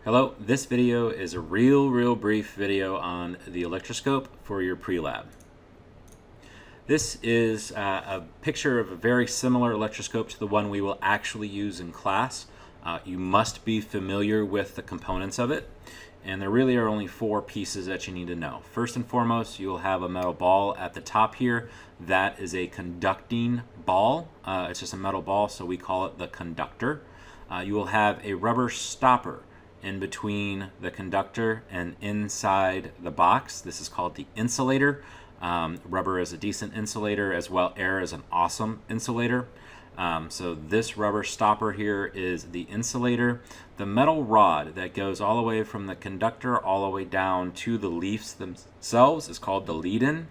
Hello, this video is a real brief video on the electroscope for your pre-lab. This is a picture of a very similar electroscope to the one we will actually use in class. You must be familiar with the components of it, and there really are only four pieces that you need to know. First and foremost, you will have a metal ball at the top here. That is a conducting ball. It's just a metal ball, so we call it the conductor. You will have a rubber stopper in between the conductor and inside the box. This is called the insulator. Rubber is a decent insulator, as well air is an awesome insulator. So this rubber stopper here is the insulator. The metal rod that goes all the way from the conductor all the way down to the leaves themselves is called the lead-in.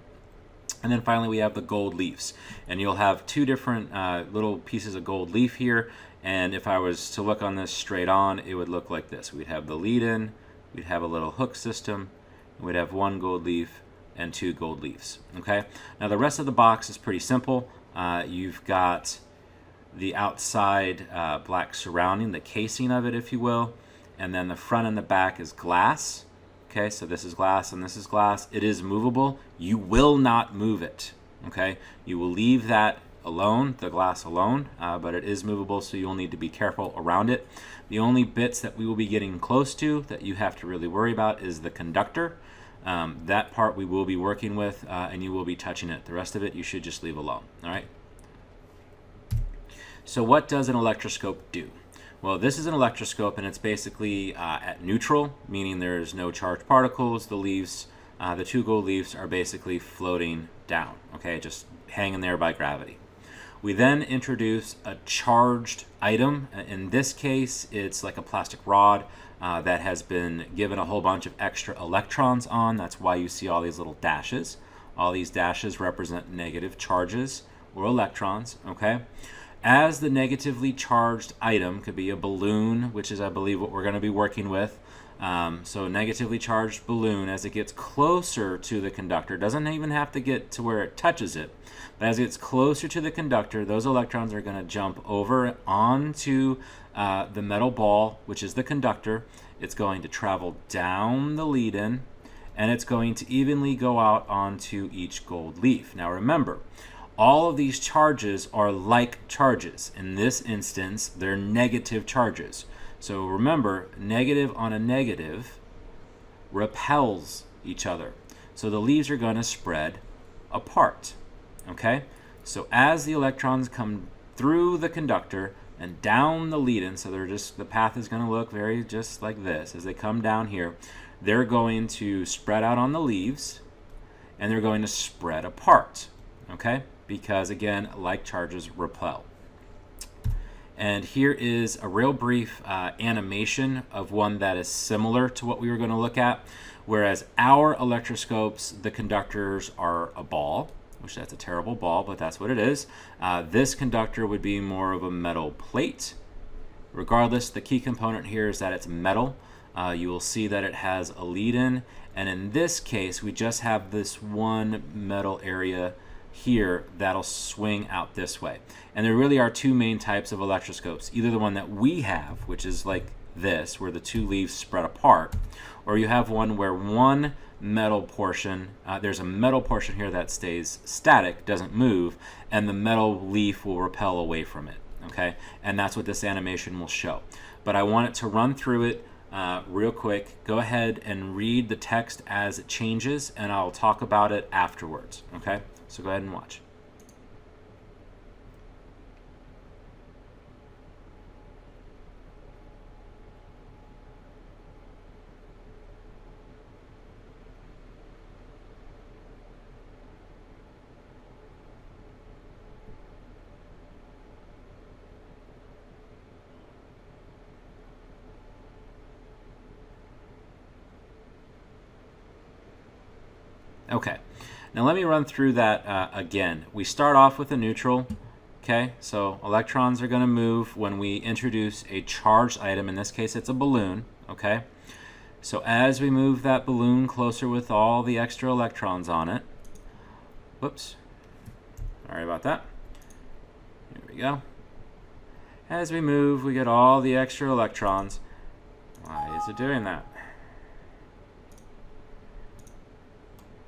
And then finally we have the gold leaves. And you'll have two different little pieces of gold leaf here. And if I was to look on this straight on, it would look like this. We'd have the lead-in, we'd have a little hook system, and we'd have one gold leaf and two gold leaves. Okay. Now the rest of the box is pretty simple. You've got the outside black surrounding, the casing of it, if you will, and then the front and the back is glass. Okay, so this is glass and this is glass. It is movable. You will not move it. Okay, you will leave that alone, the glass alone, but it is movable, so you'll need to be careful around it. The only bits that we will be getting close to that you have to really worry about is the conductor. That part we will be working with, and you will be touching it. The rest of it you should just leave alone. All right. So what does an electroscope do? Well, this is an electroscope, and it's basically at neutral, meaning there's no charged particles. The leaves, the two gold leaves, are basically floating down, okay, just hanging there by gravity. We then introduce a charged item. In this case, it's like a plastic rod that has been given a whole bunch of extra electrons on. That's why you see all these little dashes. All these dashes represent negative charges or electrons, okay? As the negatively charged item could be a balloon, which is, I believe, what we're going to be working with. So a negatively charged balloon, as it gets closer to the conductor, doesn't even have to get to where it touches it, but as it gets closer to the conductor, those electrons are going to jump over onto the metal ball, which is the conductor. It's going to travel down the lead-in, and it's going to evenly go out onto each gold leaf. Now remember, all of these charges are like charges. In this instance, they're negative charges. So remember, negative on a negative repels each other. So the leaves are going to spread apart. Okay? So as the electrons come through the conductor and down the lead-in, so they're just, the path is going to look very just like this. As they come down here, they're going to spread out on the leaves, and they're going to spread apart. Okay? Because again, like charges repel. And here is a real brief animation of one that is similar to what we were going to look at. Whereas our electroscopes, the conductors are a ball, which that's a terrible ball, but that's what it is. This conductor would be more of a metal plate. Regardless, the key component here is that it's metal. You will see that it has a lead-in, and in this case, we just have this one metal area here that'll swing out this way. And there really are two main types of electroscopes. Either the one that we have, which is like this, where the two leaves spread apart, or you have one where one metal portion, there's a metal portion here that stays static, doesn't move, and the metal leaf will repel away from it. Okay, and that's what this animation will show. But I want it to run through it real quick. Go ahead and read the text as it changes, and I'll talk about it afterwards. Okay, so go ahead and watch. Okay, now let me run through that again. We start off with a neutral. Okay, so electrons are going to move when we introduce a charged item. In this case, it's a balloon. Okay, so as we move that balloon closer with all the extra electrons on it, whoops, sorry about that. Here we go. As we move, we get all the extra electrons. Why is it doing that?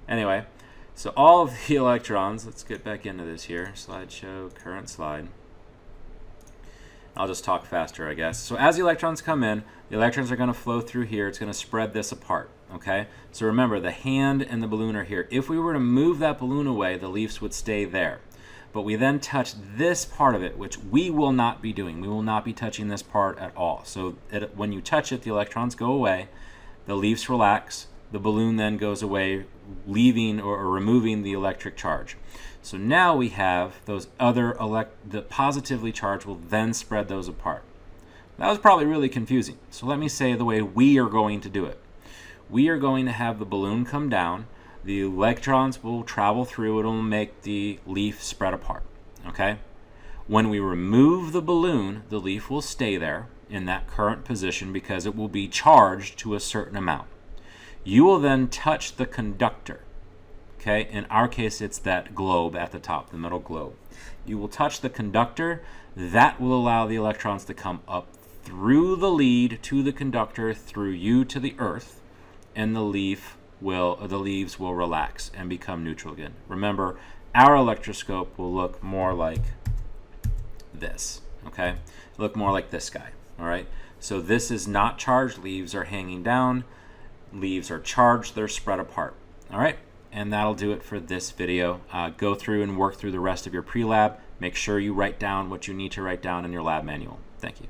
Anyway, so all of the electrons, let's get back into this here. Slideshow, current slide. I'll just talk faster, I guess. So as the electrons come in, the electrons are going to flow through here. It's going to spread this apart, okay? So remember, the hand and the balloon are here. If we were to move that balloon away, the leaves would stay there. But we then touch this part of it, which we will not be doing. We will not be touching this part at all. So when you touch it, the electrons go away, the leaves relax, the balloon then goes away, leaving or removing the electric charge. So now we have those other the positively charged will then spread those apart. That was probably really confusing. So let me say the way we are going to do it. We are going to have the balloon come down. The electrons will travel through. It will make the leaf spread apart. Okay? When we remove the balloon, the leaf will stay there in that current position because it will be charged to a certain amount. You will then touch the conductor. Okay? In our case, it's that globe at the top, the metal globe. You will touch the conductor. That will allow the electrons to come up through the lead to the conductor, through you to the earth, and the leaves will relax and become neutral again. Remember, our electroscope will look more like this. Okay? Look more like this guy. All right? So this is not charged. Leaves are hanging down. Leaves are charged. They're spread apart. All right? And that'll do it for this video. Go through and work through the rest of your pre-lab. Make sure you write down what you need to write down in your lab manual. Thank you.